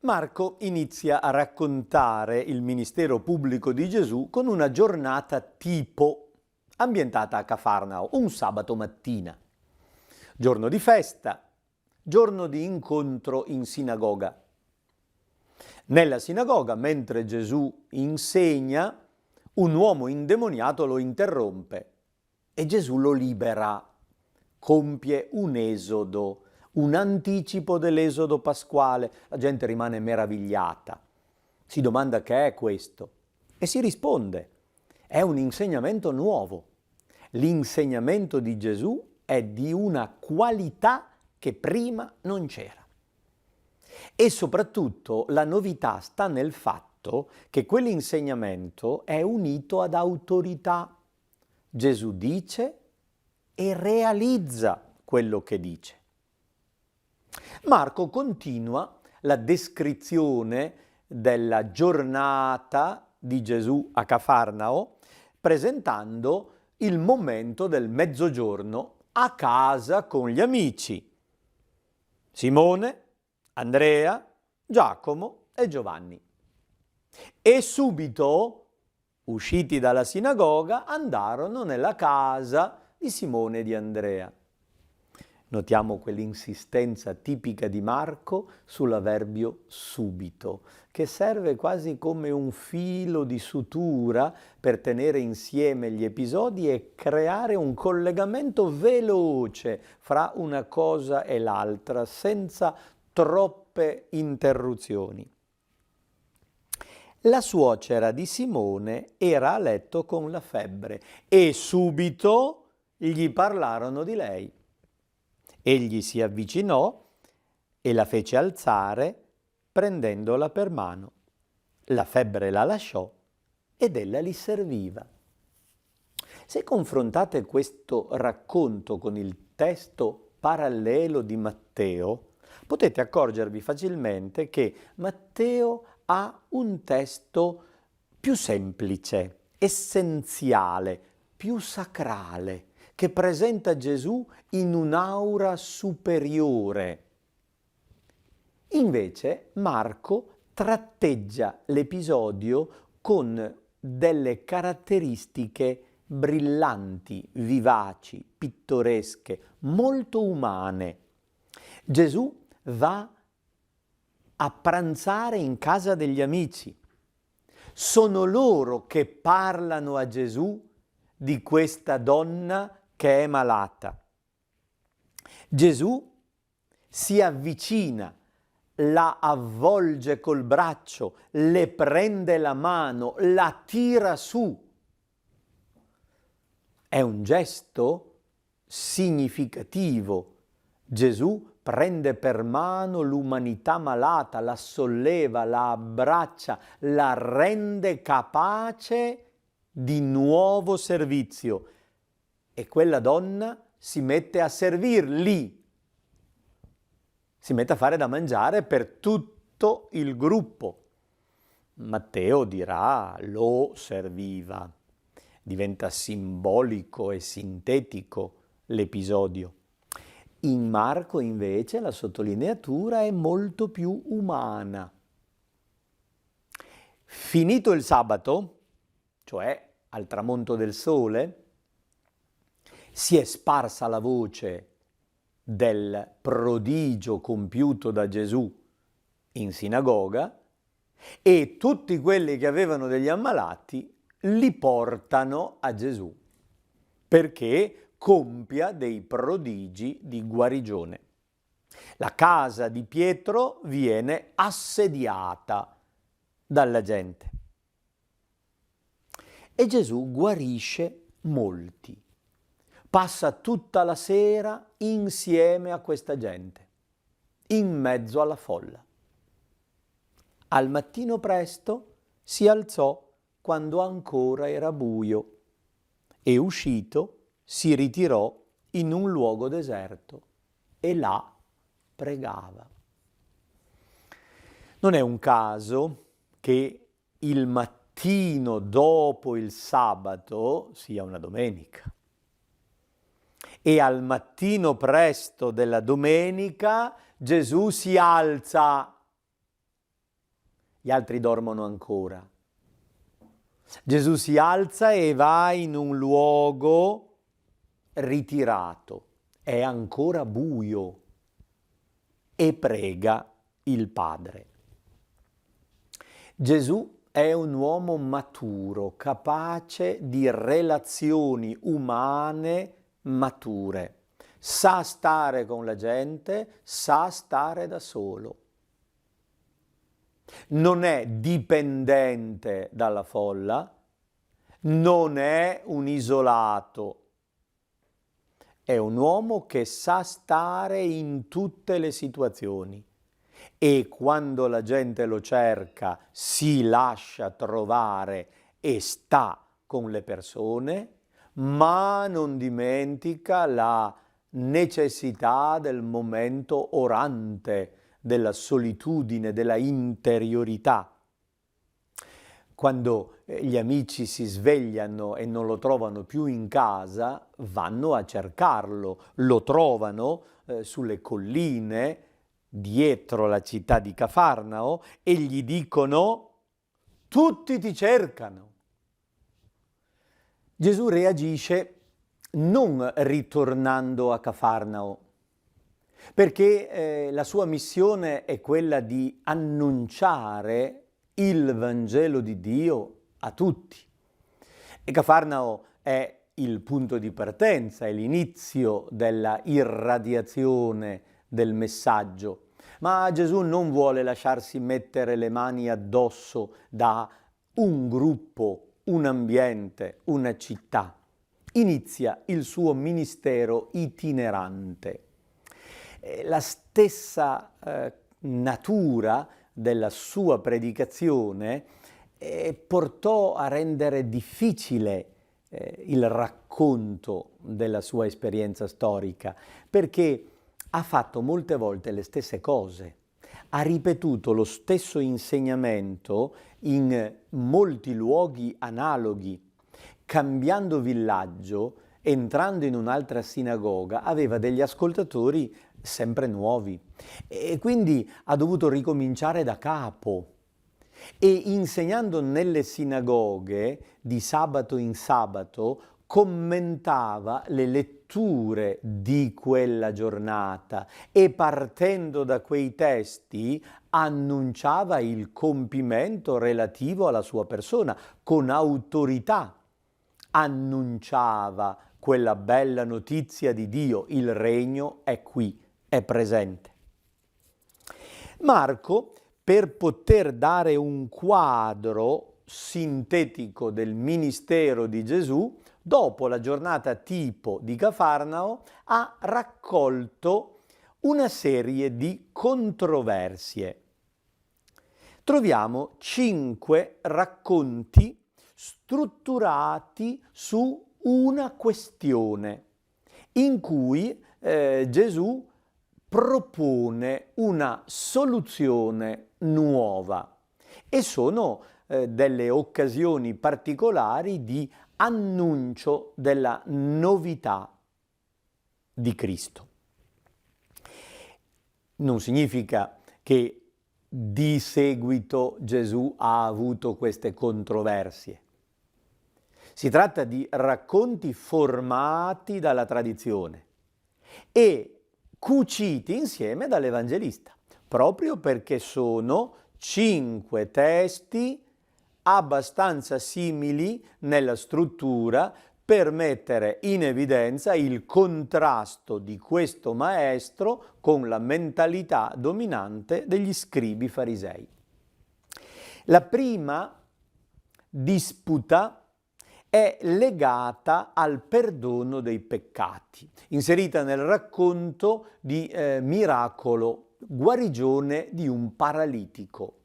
Marco inizia a raccontare il ministero pubblico di Gesù con una giornata tipo, ambientata a Cafarnao, un sabato mattina. Giorno di festa, giorno di incontro in sinagoga. Nella sinagoga, mentre Gesù insegna, un uomo indemoniato lo interrompe e Gesù lo libera. Compie un esodo, un anticipo dell'esodo pasquale. La gente rimane meravigliata. Si domanda che è questo e si risponde: è un insegnamento nuovo. L'insegnamento di Gesù è di una qualità che prima non c'era. E soprattutto la novità sta nel fatto che quell'insegnamento è unito ad autorità. Gesù dice e realizza quello che dice. Marco continua la descrizione della giornata di Gesù a Cafarnao presentando il momento del mezzogiorno a casa con gli amici Simone, Andrea, Giacomo e Giovanni. E subito, usciti dalla sinagoga, andarono nella casa di Simone e di Andrea. Notiamo quell'insistenza tipica di Marco sull'avverbio subito, che serve quasi come un filo di sutura per tenere insieme gli episodi e creare un collegamento veloce fra una cosa e l'altra, senza troppe interruzioni. La suocera di Simone era a letto con la febbre e subito gli parlarono di lei. Egli si avvicinò e la fece alzare prendendola per mano. La febbre la lasciò ed ella li serviva. Se confrontate questo racconto con il testo parallelo di Matteo, potete accorgervi facilmente che Matteo ha un testo più semplice, essenziale, più sacrale, che presenta Gesù in un'aura superiore. Invece Marco tratteggia l'episodio con delle caratteristiche brillanti, vivaci, pittoresche, molto umane. Gesù va a pranzare in casa degli amici. Sono loro che parlano a Gesù di questa donna che è malata. Gesù si avvicina, la avvolge col braccio, le prende la mano, la tira su. È un gesto significativo. Gesù prende per mano l'umanità malata, la solleva, la abbraccia, la rende capace di nuovo servizio. E quella donna si mette a servirli, si mette a fare da mangiare per tutto il gruppo. Matteo dirà lo serviva. Diventa simbolico e sintetico l'episodio. In Marco invece la sottolineatura è molto più umana. Finito il sabato, cioè al tramonto del sole, si è sparsa la voce del prodigio compiuto da Gesù in sinagoga e tutti quelli che avevano degli ammalati li portano a Gesù perché compia dei prodigi di guarigione. La casa di Pietro viene assediata dalla gente e Gesù guarisce molti. Passa tutta la sera insieme a questa gente, in mezzo alla folla. Al mattino presto si alzò quando ancora era buio e uscito si ritirò in un luogo deserto e là pregava. Non è un caso che il mattino dopo il sabato sia una domenica. E al mattino presto della domenica Gesù si alza gli altri dormono ancora. Gesù si alza e va in un luogo ritirato, è ancora buio, e prega il Padre. Gesù è un uomo maturo, capace di relazioni umane mature. Sa stare con la gente, sa stare da solo. Non è dipendente dalla folla, non è un isolato. È un uomo che sa stare in tutte le situazioni e quando la gente lo cerca si lascia trovare e sta con le persone, ma non dimentica la necessità del momento orante, della solitudine, della interiorità. Quando gli amici si svegliano e non lo trovano più in casa, vanno a cercarlo, lo trovano sulle colline dietro la città di Cafarnao e gli dicono: tutti ti cercano. Gesù reagisce non ritornando a Cafarnao, perché la sua missione è quella di annunciare il Vangelo di Dio a tutti. E Cafarnao è il punto di partenza, è l'inizio della irradiazione del messaggio. Ma Gesù non vuole lasciarsi mettere le mani addosso da un gruppo, un ambiente, una città. Inizia il suo ministero itinerante. La stessa natura della sua predicazione portò a rendere difficile il racconto della sua esperienza storica, perché ha fatto molte volte le stesse cose, ha ripetuto lo stesso insegnamento in molti luoghi analoghi, cambiando villaggio, entrando in un'altra sinagoga, aveva degli ascoltatori sempre nuovi e quindi ha dovuto ricominciare da capo. E insegnando nelle sinagoghe di sabato in sabato commentava le letture di quella giornata e partendo da quei testi annunciava il compimento relativo alla sua persona con autorità. Annunciava quella bella notizia di Dio: il regno è qui, è presente. Marco, per poter dare un quadro sintetico del ministero di Gesù, dopo la giornata tipo di Cafarnao, ha raccolto una serie di controversie. Troviamo 5 racconti strutturati su una questione in cui Gesù propone una soluzione nuova e sono delle occasioni particolari di annuncio della novità di Cristo. Non significa che di seguito Gesù ha avuto queste controversie. Si tratta di racconti formati dalla tradizione e cuciti insieme dall'Evangelista, proprio perché sono 5 testi abbastanza simili nella struttura per mettere in evidenza il contrasto di questo maestro con la mentalità dominante degli scribi farisei. La prima disputa è legata al perdono dei peccati, inserita nel racconto di miracolo, guarigione di un paralitico.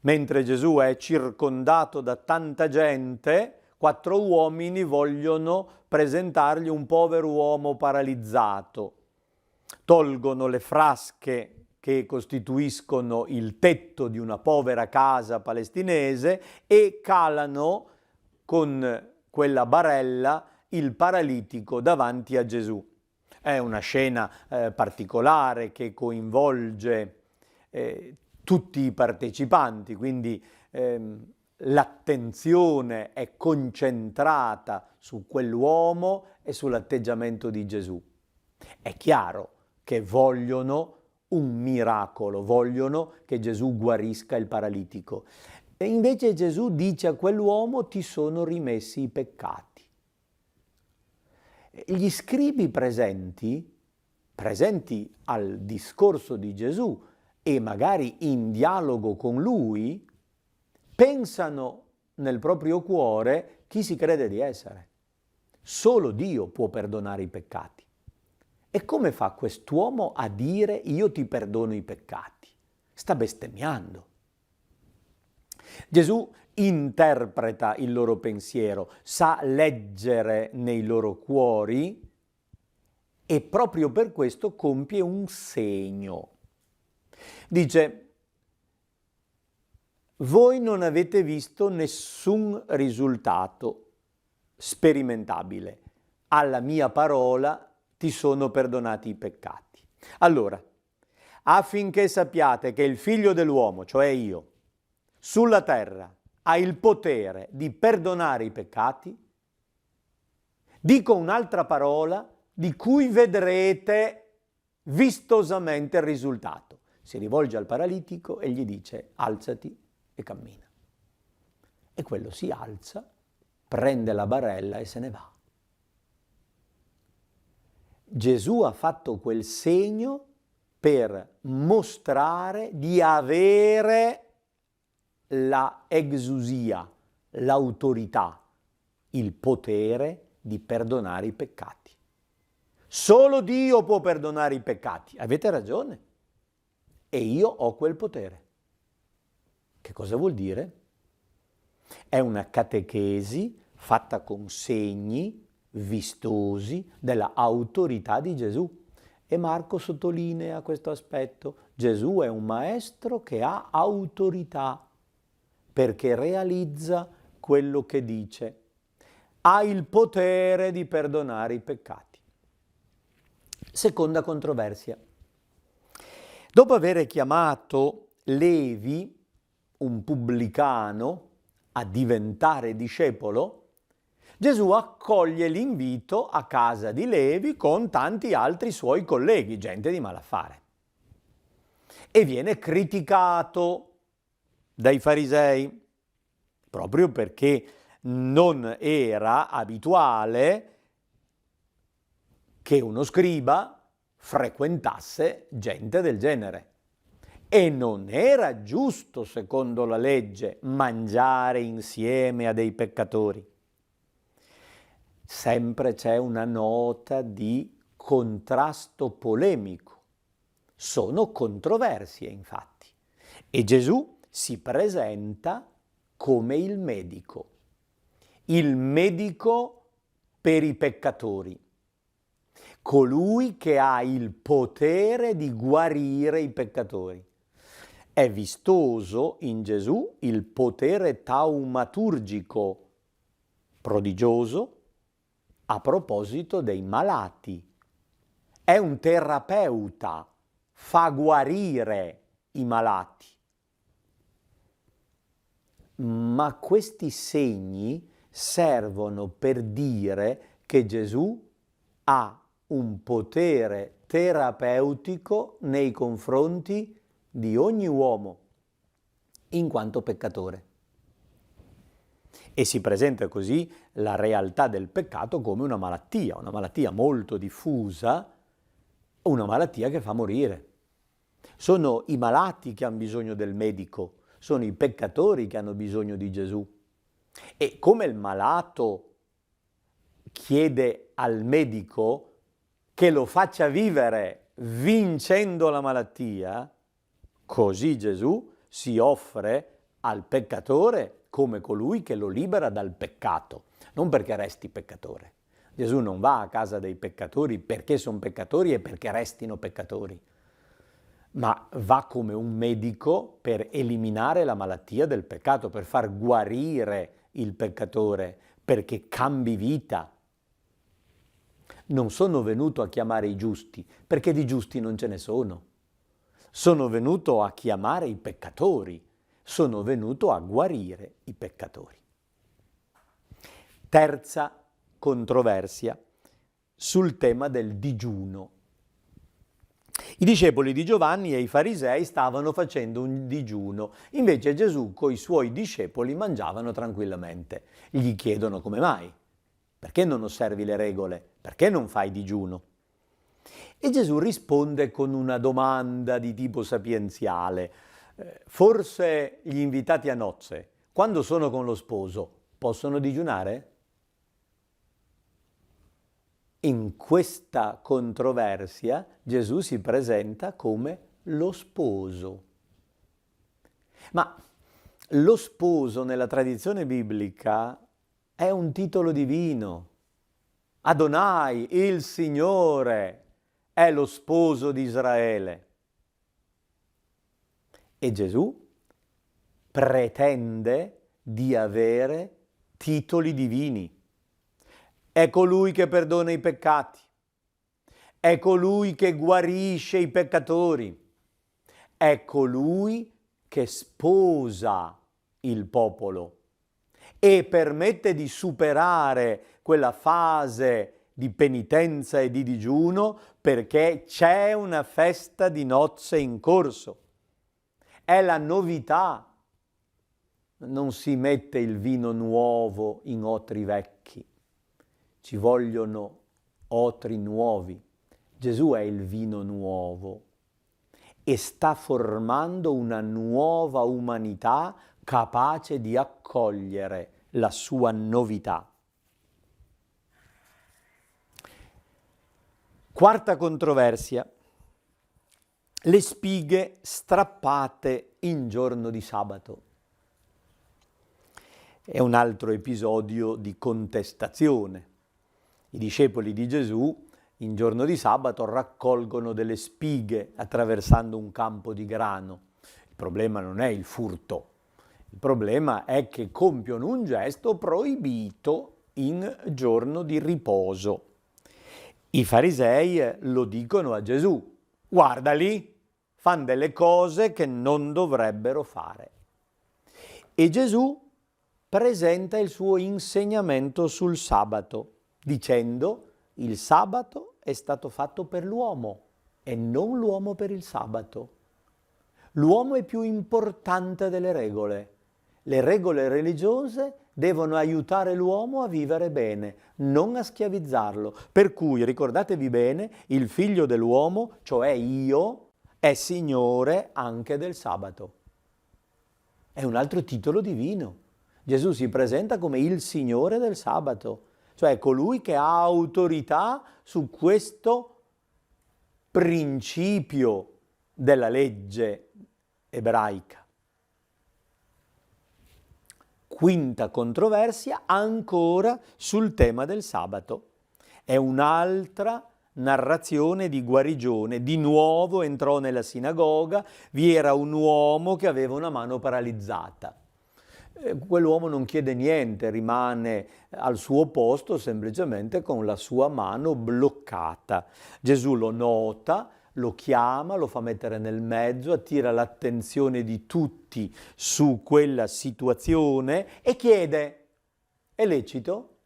Mentre Gesù è circondato da tanta gente, 4 uomini vogliono presentargli un povero uomo paralizzato. Tolgono le frasche che costituiscono il tetto di una povera casa palestinese e calano con quella barella il paralitico davanti a Gesù. È una scena particolare che coinvolge tutti i partecipanti, quindi l'attenzione è concentrata su quell'uomo e sull'atteggiamento di Gesù. È chiaro che vogliono un miracolo, vogliono che Gesù guarisca il paralitico. E invece Gesù dice a quell'uomo: ti sono rimessi i peccati. Gli scribi presenti al discorso di Gesù e magari in dialogo con lui, pensano nel proprio cuore chi si crede di essere. Solo Dio può perdonare i peccati. E come fa quest'uomo a dire io ti perdono i peccati? Sta bestemmiando. Gesù interpreta il loro pensiero, sa leggere nei loro cuori e proprio per questo compie un segno. Dice: voi non avete visto nessun risultato sperimentabile. Alla mia parola ti sono perdonati i peccati. Allora, affinché sappiate che il Figlio dell'uomo, cioè io, sulla terra ha il potere di perdonare i peccati, dico un'altra parola di cui vedrete vistosamente il risultato. Si rivolge al paralitico e gli dice: alzati e cammina. E quello si alza, prende la barella e se ne va. Gesù ha fatto quel segno per mostrare di avere la exousia, l'autorità, il potere di perdonare i peccati. Solo Dio può perdonare i peccati. Avete ragione. E io ho quel potere. Che cosa vuol dire? È una catechesi fatta con segni vistosi della autorità di Gesù. E Marco sottolinea questo aspetto. Gesù è un maestro che ha autorità perché realizza quello che dice. Ha il potere di perdonare i peccati. Seconda controversia. Dopo aver chiamato Levi, un pubblicano, a diventare discepolo, Gesù accoglie l'invito a casa di Levi con tanti altri suoi colleghi, gente di malaffare. E viene criticato dai farisei, proprio perché non era abituale che uno scriba frequentasse gente del genere. E non era giusto, secondo la legge, mangiare insieme a dei peccatori. Sempre c'è una nota di contrasto polemico. Sono controversie, infatti. E Gesù si presenta come il medico per i peccatori, colui che ha il potere di guarire i peccatori. È vistoso in Gesù il potere taumaturgico prodigioso a proposito dei malati. È un terapeuta, fa guarire i malati. Ma questi segni servono per dire che Gesù ha un potere terapeutico nei confronti di ogni uomo, in quanto peccatore. E si presenta così la realtà del peccato come una malattia molto diffusa, una malattia che fa morire. Sono i malati che hanno bisogno del medico, sono i peccatori che hanno bisogno di Gesù. E come il malato chiede al medico che lo faccia vivere vincendo la malattia, così Gesù si offre al peccatore come colui che lo libera dal peccato, non perché resti peccatore. Gesù non va a casa dei peccatori perché sono peccatori e perché restino peccatori, ma va come un medico per eliminare la malattia del peccato, per far guarire il peccatore, perché cambi vita. Non sono venuto a chiamare i giusti, perché di giusti non ce ne sono. sono venuto a chiamare i peccatori, sono venuto a guarire i peccatori. Terza controversia sul tema del digiuno. I discepoli di Giovanni e i farisei stavano facendo un digiuno, invece Gesù coi i suoi discepoli mangiavano tranquillamente. Gli chiedono come mai? Perché non osservi le regole? Perché non fai digiuno? E Gesù risponde con una domanda di tipo sapienziale. Forse gli invitati a nozze, quando sono con lo sposo, possono digiunare? In questa controversia Gesù si presenta come lo sposo. Ma lo sposo nella tradizione biblica è un titolo divino. Adonai, il Signore, è lo sposo di Israele. E Gesù pretende di avere titoli divini. È colui che perdona i peccati, è colui che guarisce i peccatori, è colui che sposa il popolo e permette di superare quella fase di penitenza e di digiuno perché c'è una festa di nozze in corso. È la novità. Non si mette il vino nuovo in otri vecchi. Ci vogliono otri nuovi. Gesù è il vino nuovo e sta formando una nuova umanità capace di accogliere la sua novità. Quarta controversia. Le spighe strappate in giorno di sabato. È un altro episodio di contestazione. I discepoli di Gesù in giorno di sabato raccolgono delle spighe attraversando un campo di grano. Il problema non è il furto, il problema è che compiono un gesto proibito in giorno di riposo. I farisei lo dicono a Gesù: guarda lì, fanno delle cose che non dovrebbero fare. E Gesù presenta il suo insegnamento sul sabato, dicendo: il sabato è stato fatto per l'uomo e non l'uomo per il sabato. L'uomo è più importante delle regole. Le regole religiose devono aiutare l'uomo a vivere bene, non a schiavizzarlo. Per cui, ricordatevi bene, il figlio dell'uomo, cioè io, è Signore anche del sabato. È un altro titolo divino. Gesù si presenta come il Signore del sabato, cioè colui che ha autorità su questo principio della legge ebraica. Quinta controversia ancora sul tema del sabato. È un'altra narrazione di guarigione. Di nuovo entrò nella sinagoga, vi era un uomo che aveva una mano paralizzata. Quell'uomo non chiede niente, rimane al suo posto semplicemente con la sua mano bloccata. Gesù lo nota, lo chiama, lo fa mettere nel mezzo, attira l'attenzione di tutti su quella situazione e chiede: è lecito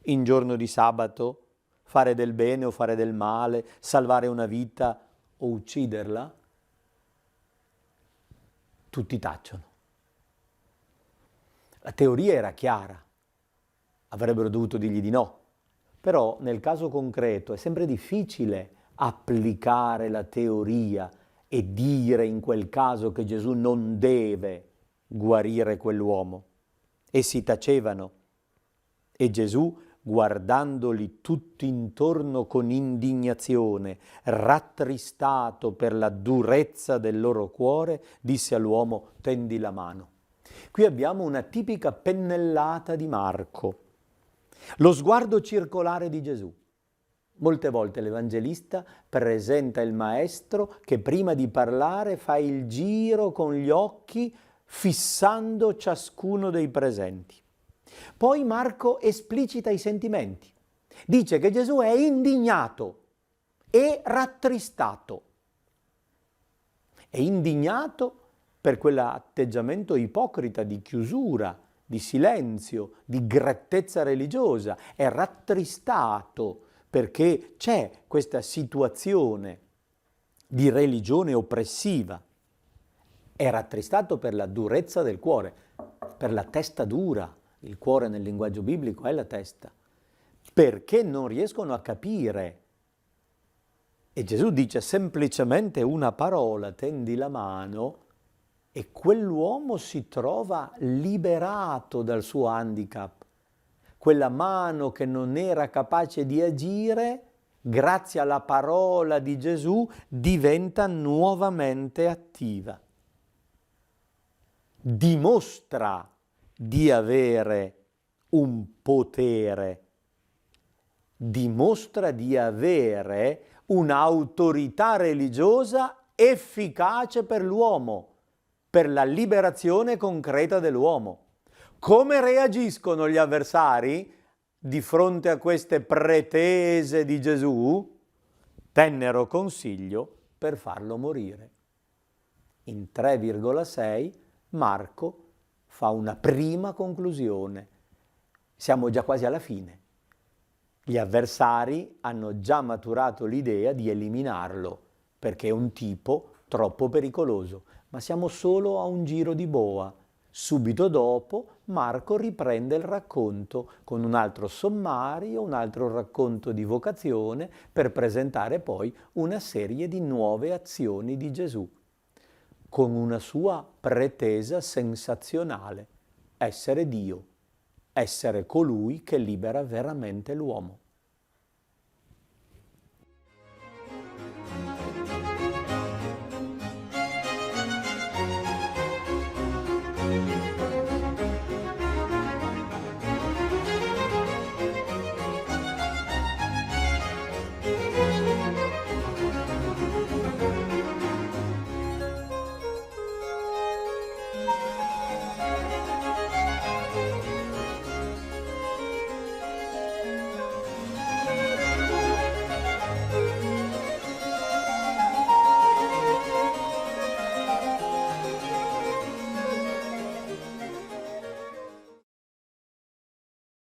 in giorno di sabato fare del bene o fare del male, salvare una vita o ucciderla? Tutti tacciono. La teoria era chiara, avrebbero dovuto dirgli di no, però nel caso concreto è sempre difficile applicare la teoria e dire in quel caso che Gesù non deve guarire quell'uomo. Essi tacevano e Gesù, guardandoli tutti intorno con indignazione, rattristato per la durezza del loro cuore, disse all'uomo: tendi la mano. Qui abbiamo una tipica pennellata di Marco, lo sguardo circolare di Gesù. Molte volte l'Evangelista presenta il Maestro che prima di parlare fa il giro con gli occhi fissando ciascuno dei presenti. Poi Marco esplicita i sentimenti. Dice che Gesù è indignato e rattristato. è indignato per quell'atteggiamento ipocrita di chiusura, di silenzio, di grettezza religiosa, è rattristato perché c'è questa situazione di religione oppressiva, è rattristato per la durezza del cuore, per la testa dura. Il cuore nel linguaggio biblico è la testa, perché non riescono a capire. E Gesù dice semplicemente una parola, tendi la mano, e quell'uomo si trova liberato dal suo handicap. Quella mano che non era capace di agire, grazie alla parola di Gesù, diventa nuovamente attiva. Dimostra di avere un potere, dimostra di avere un'autorità religiosa efficace per l'uomo, per la liberazione concreta dell'uomo. Come reagiscono gli avversari di fronte a queste pretese di Gesù? Tennero consiglio per farlo morire. In 3,6 Marco fa una prima conclusione. Siamo già quasi alla fine. Gli avversari hanno già maturato l'idea di eliminarlo, perché è un tipo troppo pericoloso. Ma siamo solo a un giro di boa. Subito dopo Marco riprende il racconto con un altro sommario, un altro racconto di vocazione, per presentare poi una serie di nuove azioni di Gesù, con una sua pretesa sensazionale: essere Dio, essere colui che libera veramente l'uomo.